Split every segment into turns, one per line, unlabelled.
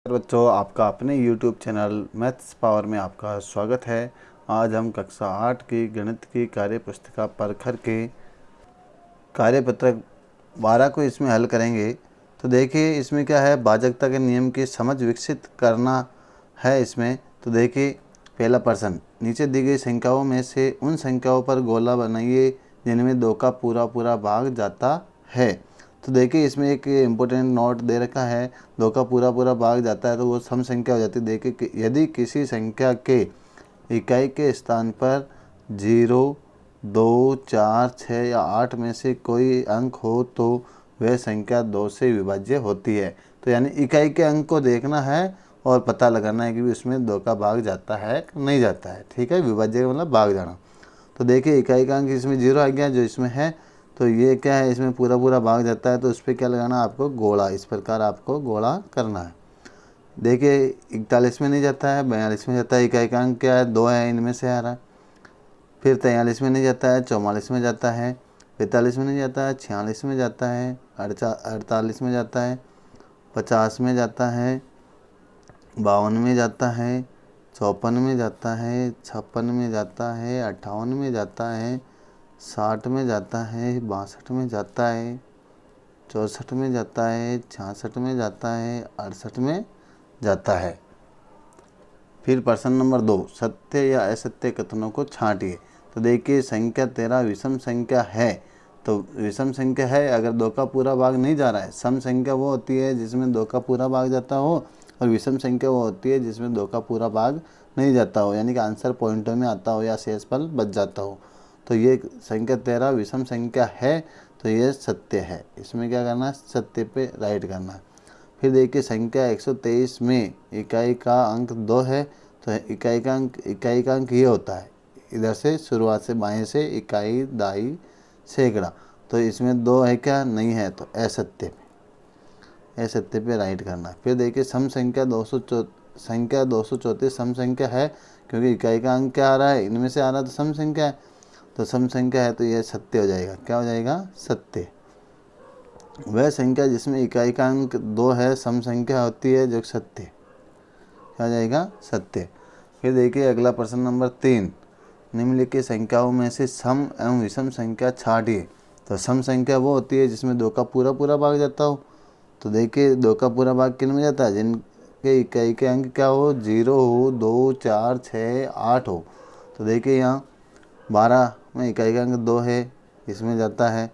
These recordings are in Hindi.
बच्चों, आपका अपने YouTube चैनल मैथ्स पावर में आपका स्वागत है। आज हम कक्षा 8 की गणित की कार्य पुस्तिका परखर के कार्यपत्रक 12 को इसमें हल करेंगे। तो देखिए इसमें क्या है, भाजकता के नियम की समझ विकसित करना है इसमें। तो देखिए पहला प्रश्न, नीचे दी गई संख्याओं में से उन संख्याओं पर गोला बनाइए जिनमें 2 का पूरा पूरा भाग जाता है। तो देखिए इसमें एक इम्पोर्टेंट नोट दे रखा है, 2 का पूरा पूरा भाग जाता है तो वो सम संख्या हो जाती है। देखिए कि यदि किसी संख्या के इकाई के स्थान पर 0, 2, 4, 6 या 8 में से कोई अंक हो तो वह संख्या 2 से विभाज्य होती है। तो यानी इकाई के अंक को देखना है और पता लगाना है कि उसमें 2 का भाग जाता है कि नहीं जाता है। ठीक है, विभाज्य का मतलब भाग जाना। तो देखिए इकाई का अंक इसमें 0 आ गया जो इसमें है, तो ये क्या है, इसमें पूरा पूरा भाग जाता है तो उस पर क्या लगाना, आपको गोला, इस प्रकार आपको गोला करना है। देखिए 41 में नहीं जाता है, 42 में जाता है। इकाई का अंक क्या है, 2 है, इनमें से आ रहा है। फिर 43 में नहीं जाता है, 44 में जाता है, 45 में नहीं जाता है, 46 में जाता है, 48 में जाता है, 50 में जाता है, 52 में जाता है, 54 में जाता है, 56 में जाता है, 58 में जाता है, 60 में जाता है, 62 में जाता है, 64 में जाता है, 66 में जाता है, 68 में जाता है। फिर प्रश्न नंबर 2, सत्य या असत्य कथनों को छांटिए। तो देखिए संख्या 13 विषम संख्या है। तो विषम संख्या है अगर 2 का पूरा भाग नहीं जा रहा है। सम संख्या वो होती है जिसमें 2 का पूरा भाग जाता हो, और विषम संख्या वो होती है जिसमें 2 का पूरा भाग नहीं जाता हो, यानी कि आंसर पॉइंटों में आता हो या शेषफल बच जाता हो। तो ये संख्या 13 विषम संख्या है, तो ये सत्य है। इसमें क्या करना है, सत्य पे राइट करना है। फिर देखिए संख्या 123 में इकाई का अंक 2 है, तो इकाई का अंक ये होता है, इधर से शुरुआत से बाएं से इकाई, दाई, सैकड़ा। तो इसमें 2 है क्या, नहीं है, तो असत्य पे राइट करना है। फिर देखिए सम संख्या 234 सम संख्या है, क्योंकि इकाई का अंक क्या आ रहा है, इनमें से आ रहा है, तो सम संख्या है। तो सम संख्या है तो यह सत्य हो जाएगा। क्या हो जाएगा, सत्य। वह संख्या जिसमें इकाई का अंक 2 है सम संख्या होती है जो सत्य। क्या हो जाएगा, सत्य। फिर देखिए अगला प्रश्न नंबर 3, निम्नलिखित संख्याओं में से सम एवं विषम संख्या छांटिए। तो सम संख्या वो होती है जिसमें 2 का पूरा पूरा भाग जाता हो। तो देखिए 2 का पूरा भाग किन में जाता है, जिनके इकाई के अंक क्या हो, 0 हो, 2, 4, 6, 8 हो। तो देखिए यहाँ 12 में इकाई का अंक 2 है, इसमें जाता है।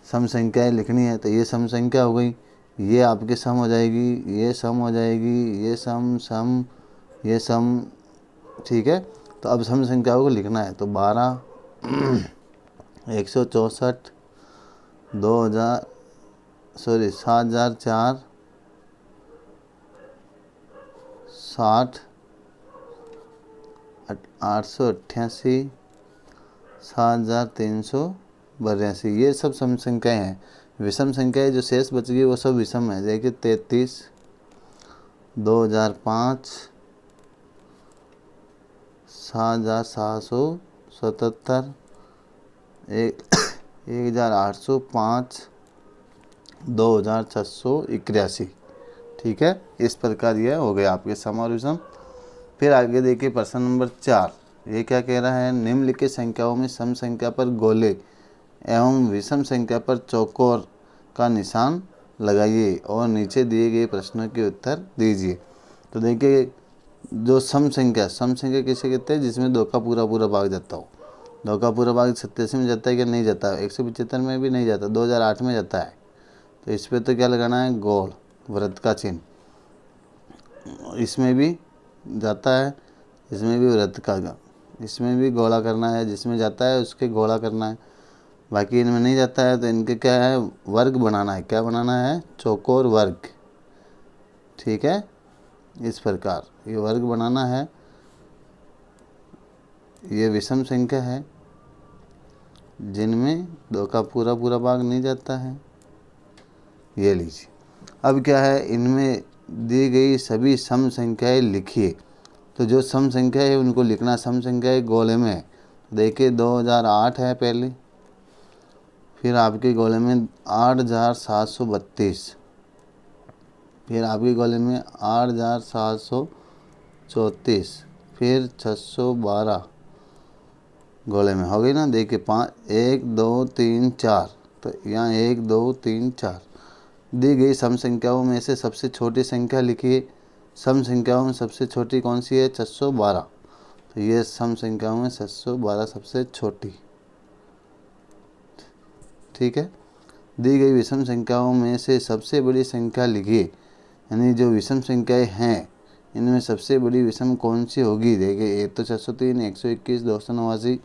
सम संख्याएँ लिखनी है तो ये सम संख्या हो गई, ये आपके सम हो जाएगी, ये सम हो जाएगी, ये सम, ये सम। ठीक है, तो अब सम संख्याओं को लिखना है। तो 12, 164, 2000, 7004, 60, 888, 7382, ये सब सम संख्याएँ हैं। विषम संख्याएँ जो शेष बच गई वो सब विषम है। देखिए 33, 2005, 7777, 1805, 2681। ठीक है, इस प्रकार यह हो गया आपके सम और विषम। फिर आगे देखिए प्रश्न नंबर 4, ये क्या कह रहा है, निम्नलिखित संख्याओं में सम संख्या पर गोले एवं विषम संख्या पर चौकोर का निशान लगाइए और नीचे दिए गए प्रश्नों के उत्तर दीजिए। तो देखिए जो सम संख्या किसे कहते हैं, जिसमें 2 का पूरा पूरा भाग जाता हो। 2 का पूरा भाग 87 में जाता है कि नहीं जाता है, 175 में भी नहीं जाता, 2008 में जाता है। तो इस पर तो क्या लगाना है, गोल वृत्त का चिन्ह। इसमें भी जाता है, इसमें भी वृत्त का, इसमें भी गोला करना है, जिसमें जाता है उसके गोला करना है। बाकी इनमें नहीं जाता है तो इनके क्या है, वर्ग बनाना है। क्या बनाना है, चौकोर वर्ग। ठीक है, इस प्रकार ये वर्ग बनाना है। ये विषम संख्या है जिनमें 2 का पूरा पूरा भाग नहीं जाता है, ये लीजिए। अब क्या है, इनमें दी गई सभी सम संख्याएं लिखिए। तो जो सम संख्या है उनको लिखना, सम संख्याएं गोले में है। देखिए 2008 है पहले, फिर आपके गोले में 8732, फिर आपके गोले में 8734, फिर 612 गोले में हो गई ना। देखिए 5, 1 2 3 4, तो यहाँ 1 2 3 4 दी गई सम संख्याओं में से सबसे छोटी संख्या लिखिए। सम संख्याओं में सबसे छोटी कौन सी है? 612। तो ये सम संख्याओं में 612 सबसे छोटी, ठीक है। दी गई विषम संख्याओं में से सबसे बड़ी संख्या लिखिए, यानी जो विषम संख्याएं हैं इनमें सबसे बड़ी विषम कौन सी होगी? देखिए एक तो 603, 121, 289,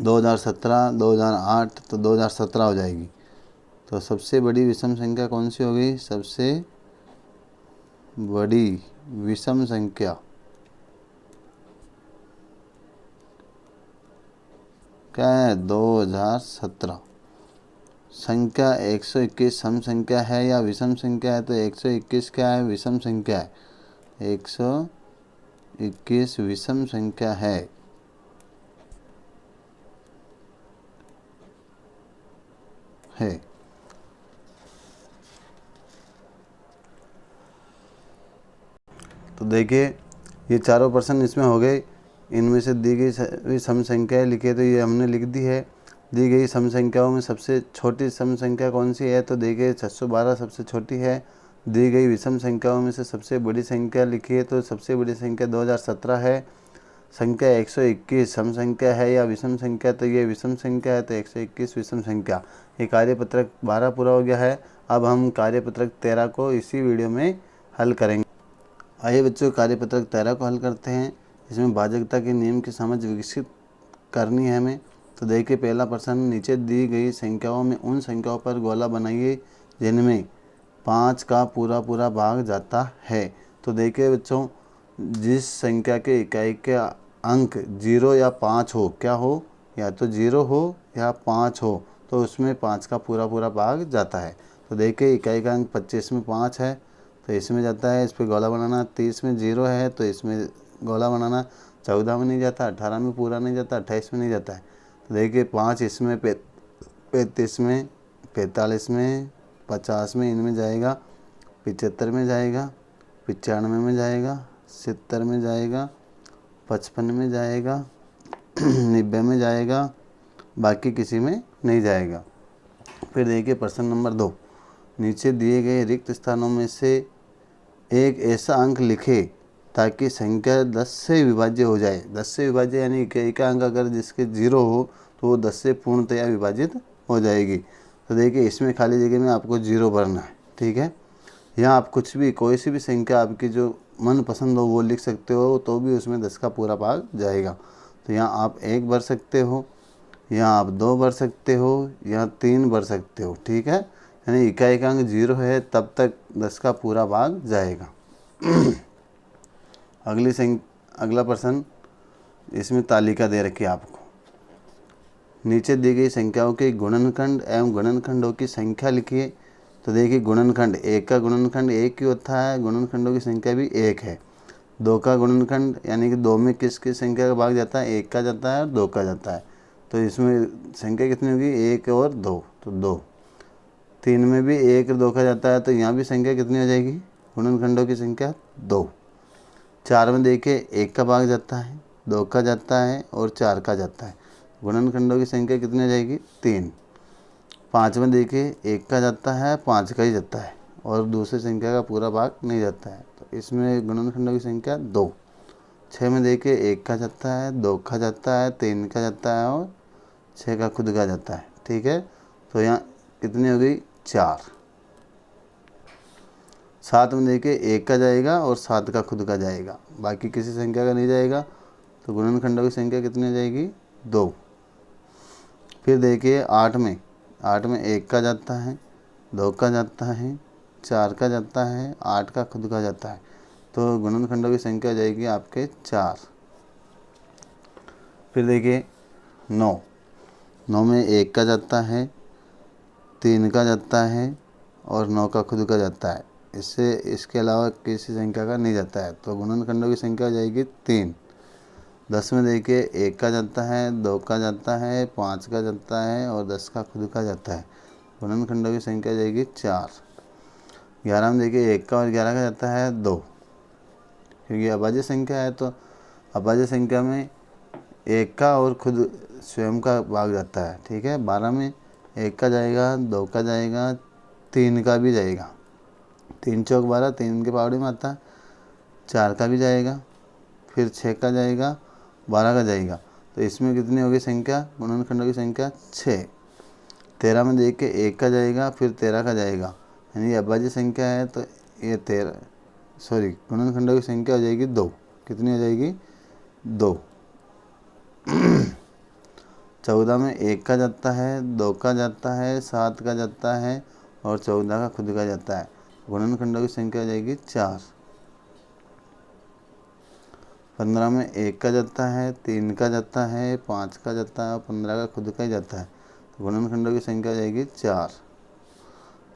2017, 2008, तो 2017 हो जाएगी। तो सबसे बड़ी विषम संख्या कौन सी होगी? सबसे बड़ी विषम संख्या क्या है? 2017। संख्या 121 सम संख्या है या विषम संख्या है? तो 121 क्या है? विषम संख्या है। 121 विषम संख्या है। तो देखिए ये चारों प्रश्न इसमें हो गए। इनमें से दी गई सम संख्याएं लिखिए, तो ये हमने लिख दी है। दी गई सम संख्याओं में सबसे छोटी सम संख्या कौन सी है? तो देखिए 612 सबसे छोटी है। दी गई विषम संख्याओं में से सबसे बड़ी संख्या लिखिए, तो सबसे बड़ी संख्या 2017 है। संख्या 121 सम संख्या है या विषम संख्या? तो ये विषम संख्या है, तो 121 विषम संख्या। ये कार्यपत्रक 12 पूरा हो गया है। अब हम कार्यपत्रक 13 को इसी वीडियो में हल करेंगे। आइए बच्चों कार्यपत्रक 13 को हल करते हैं। इसमें भाजकता के नियम की समझ विकसित करनी है हमें। तो देखिए पहला प्रश्न, नीचे दी गई संख्याओं में उन संख्याओं पर गोला बनाइए जिनमें 5 का पूरा पूरा भाग जाता है। तो देखिए बच्चों, जिस संख्या के इकाई के अंक 0 या 5 हो, क्या हो? या तो 0 हो या 5 हो, तो उसमें 5 का पूरा पूरा भाग जाता है। तो देखिए इकाई का अंक 25 में 5 है, तो इसमें जाता है। इस पर गोला बनाना। 30 में 0 है, तो इसमें गोला बनाना। 14 में नहीं जाता, 18 में पूरा नहीं जाता, 28 में नहीं जाता है। तो देखिए 5 इसमें, 35 में, 45 में, 50 में, इनमें जाएगा। 75 में जाएगा, 95 में जाएगा, 70 में जाएगा, 55 में जाएगा, 90 में जाएगा, बाकी किसी में नहीं जाएगा। फिर देखिए प्रश्न नंबर 2, नीचे दिए गए रिक्त स्थानों में से एक ऐसा अंक लिखे ताकि संख्या 10 से विभाज्य हो जाए। 10 से विभाज्य यानी इकाई का अंक अगर जिसके 0 हो तो वो 10 से पूर्णतया विभाजित हो जाएगी। तो देखिए इसमें खाली जगह में आपको 0 भरना है, ठीक है। यहाँ आप कुछ भी, कोई सी भी संख्या आपकी जो मन पसंद हो वो लिख सकते हो, तो भी उसमें 10 का पूरा भाग जाएगा। तो यहाँ आप 1 भर सकते हो, यहाँ आप 2 भर सकते हो, यहाँ 3 भर सकते हो, ठीक है। यानी इकाई का अंक 0 है तब तक 10 का पूरा भाग जाएगा। अगला प्रश्न, इसमें तालिका दे रखी है आपको। नीचे दी गई संख्याओं के गुणनखंड एवं गुणनखंडों की संख्या लिखिए। तो देखिए गुणनखंड, 1 का गुणनखंड 1 ही होता है, गुणनखंडों की संख्या भी 1 है। 2 का गुणनखंड यानी कि 2 में किस किस संख्या का भाग जाता है? 1 का जाता है और 2 का जाता है। तो इसमें संख्या कितनी होगी? 1 और 2, तो 2। 3 में भी 1 और 2 का जाता है, तो यहाँ भी संख्या कितनी हो जाएगी? गुणनखंडों की संख्या 2। 4 में देखिए 1 का भाग जाता है, 2 का जाता है और 4 का जाता है। गुणनखंडों की संख्या कितनी हो जाएगी? 3। 5 में देखिए 1 का जाता है, 5 का ही जाता है और दूसरी संख्या का पूरा भाग नहीं जाता है, तो इसमें गुणनखंडों की संख्या 2। 6 में देखिए 1 का जाता है, 2 का जाता है, 3 का जाता है और 6 का खुद का जाता है, ठीक है। तो यहाँ कितनी हो गई? 4। 7 में देखिए 1 का जाएगा और 7 का खुद का जाएगा, बाकी किसी संख्या का नहीं जाएगा। तो गुणनखंडों की संख्या कितनी हो जाएगी? 2। फिर देखिए 8 में 1 का जाता है, 2 का जाता है, 4 का जाता है, 8 का खुद का जाता है, तो गुणनखंडों की संख्या हो जाएगी आपके 4। फिर देखिए 9 में 1 का जाता है, 3 का जाता है और 9 का खुद का जाता है। इसके अलावा किसी संख्या का नहीं जाता है, तो गुणनखंडों की संख्या हो जाएगी 3। 10 में देखिए 1 का जाता है, 2 का जाता है, 5 का जाता है और 10 का खुद का जाता है। गुणनखंडों की संख्या हो जाएगी 4। 11 में देखिए 1 का और 11 का जाता है 2, क्योंकि अभाज्य संख्या है तो अभाज्य संख्या में 1 का और खुद स्वयं का भाग जाता है। ठीक है, 12 में 1 का जाएगा, 2 का जाएगा, 3 का भी जाएगा, 3 चौक 12, 3 के पावड़ी में आता है, 4 का भी जाएगा, फिर 6 का जाएगा, 12 का जाएगा। तो इसमें कितनी होगी संख्या, गुणनखंडों की संख्या 6। 13 में देख के 1 का जाएगा, फिर 13 का जाएगा, यानी अभाज्य संख्या है तो ये 13 गुणनखंडों की संख्या हो जाएगी 2। कितनी हो जाएगी, 2। 14 में 1 का जाता है, 2 का जाता है, 7 का जाता है और 14 का खुद का जाता है। गुणनखंडों की संख्या हो जाएगी 4। 15 में 1 का जाता है, 3 का जाता है, 5 का जाता है और 15 का खुद का ही जाता है। तो गुणनखंडों की संख्या हो जाएगी 4।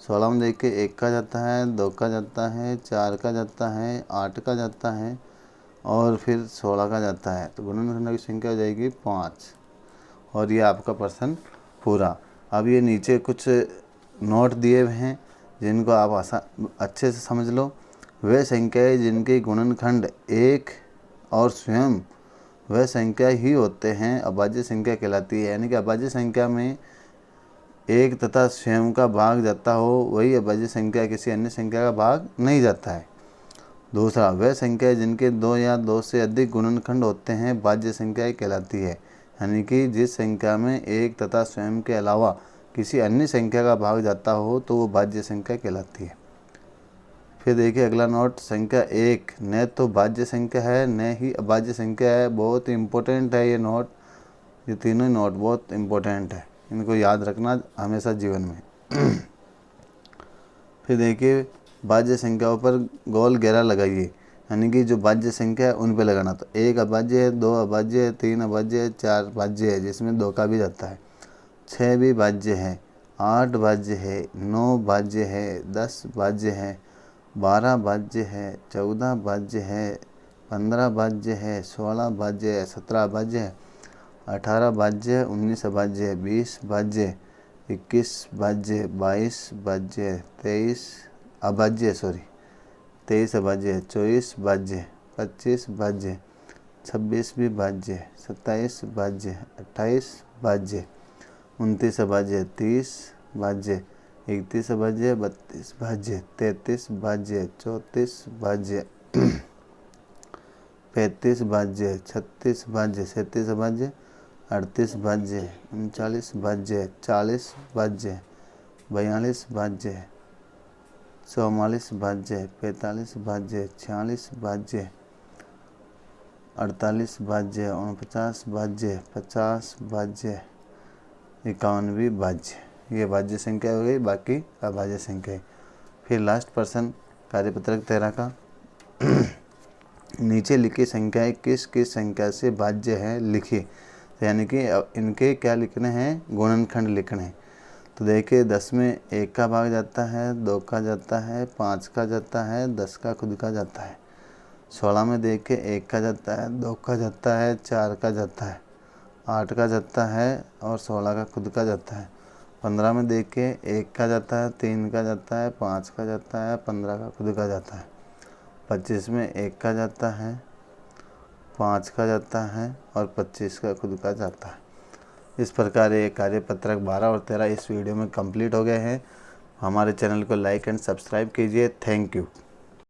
16 में देख के 1 का जाता है, 2 का जाता है, 4 का जाता है, 8 का जाता है और फिर 16 का जाता है। तो गुणनखंडों की संख्या हो जाएगी 5। और ये आपका प्रश्न पूरा। अब ये नीचे कुछ नोट दिए हुए हैं जिनको आप अच्छे से समझ लो। वे संख्याएं जिनके गुणनखंड 1 और स्वयं वह संख्या ही होते हैं अभाज्य संख्या कहलाती है। यानी कि अभाज्य संख्या में 1 तथा स्वयं का भाग जाता हो वही अभाज्य संख्या, किसी अन्य संख्या का भाग नहीं जाता है। दूसरा, वह संख्या जिनके 2 या 2 से अधिक गुणनखंड होते हैं भाज्य संख्या कहलाती है। यानी कि जिस संख्या में 1 तथा स्वयं के अलावा किसी अन्य संख्या का भाग जाता हो तो वो भाज्य संख्या कहलाती है। फिर देखिए अगला नोट, संख्या 1 न तो भाज्य संख्या है न ही अभाज्य संख्या है। बहुत इम्पोर्टेंट है ये नोट, ये तीनों नोट बहुत इम्पोर्टेंट है, इनको याद रखना हमेशा जीवन में। फिर देखिए भाज्य संख्याओं पर गोल घेरा लगाइए, यानी कि जो भाज्य संख्या है उन पे लगाना। तो 1 अभाज्य है, 2 अभाज्य है, 3 अभाज्य है, 4 भाज्य है जिसमें 2 का भी जाता है, 6 भी भाज्य है, 8 भाज्य है, 9 भाज्य है, 10 भाज्य है, 12 भाज्य है, 14 भाज्य है, 15 भाज्य है, 16 भाज्य है, 17 भाज्य है, 18 भाज्य है, 19 भाज्य है, 20 भाज्य है, 21 भाज्य, 22 भाज्य, 23 अभाज्य 23 अभाज्य, 24 भाज्य, 25 भाज्य, 26 भी भाज्य, 27 भाज्य, 28 भाज्य, 29 भाज्य, 30 भाज्य, 31 भाज्य, 32 भाज्य, 33 भाज्य, 34 भाज्य, 35 भाज्य, 36 भाज्य, 37 भाज्य, 38 भाज्य, 39 भाज्य, 40 भाज्य, 42 भाज्य, 44 भाज्य, 45 भाज्य, 46 भाज्य, 48 भाज्य, 49 भाज्य, 50 भाज्य, 51 भाज्य। ये भाज्य संख्या हो गई, बाकी अभाज्य संख्या है। फिर लास्ट प्रश्न कार्यपत्रक 13 का, नीचे लिखी संख्याएं किस किस संख्या से भाज्य है लिखिए। तो यानी कि इनके क्या लिखने हैं, गुणनखंड लिखने हैं। तो देखिए 10 में 1 का भाग जाता है, 2 का जाता है, 5 का जाता है, 10 का खुद का जाता है। 16 में देख के 1 का जाता है, 2 का जाता है, 4 का जाता है, 8 का जाता है और 16 का खुद का जाता है। 15 में देख के 1 का जाता है, 3 का जाता है, 5 का जाता है, 15 का खुद का जाता है। 25 में 1 का जाता है, 5 का जाता है और 25 का खुद का जाता है। इस प्रकार ये कार्यपत्रक 12 और 13 इस वीडियो में कंप्लीट हो गए हैं। हमारे चैनल को लाइक एंड सब्सक्राइब कीजिए। Thank you.